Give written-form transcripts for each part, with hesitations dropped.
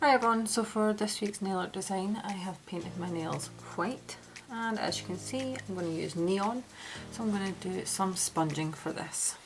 Hi everyone, so for this week's nail art design I have painted my nails white, and as you can see I'm going to use neon, so I'm going to do some sponging for this.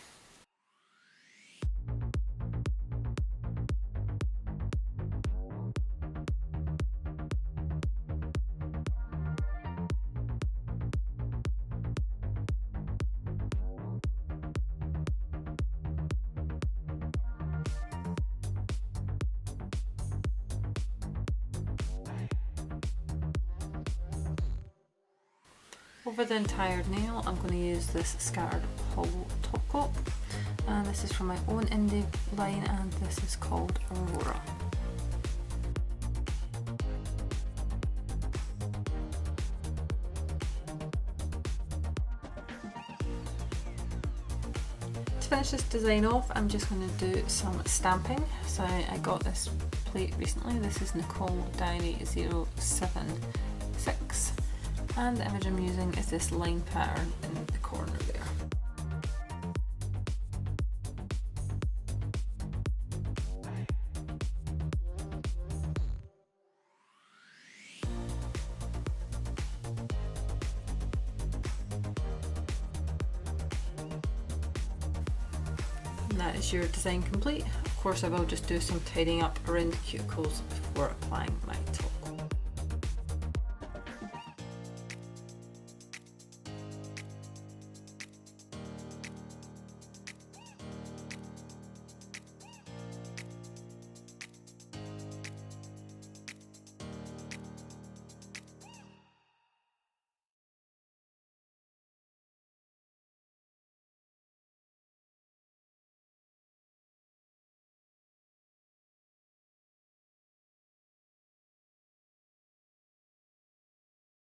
Over the entire nail I'm going to use this scattered hollow top coat, and this is from my own indie line and this is called Aurora. To finish this design off I'm just going to do some stamping. So I got this plate recently, this is Nicole Diary 076. And the image I'm using is this line pattern in the corner there. And that is your design complete. Of course I will just do some tidying up around the cuticles before applying my top.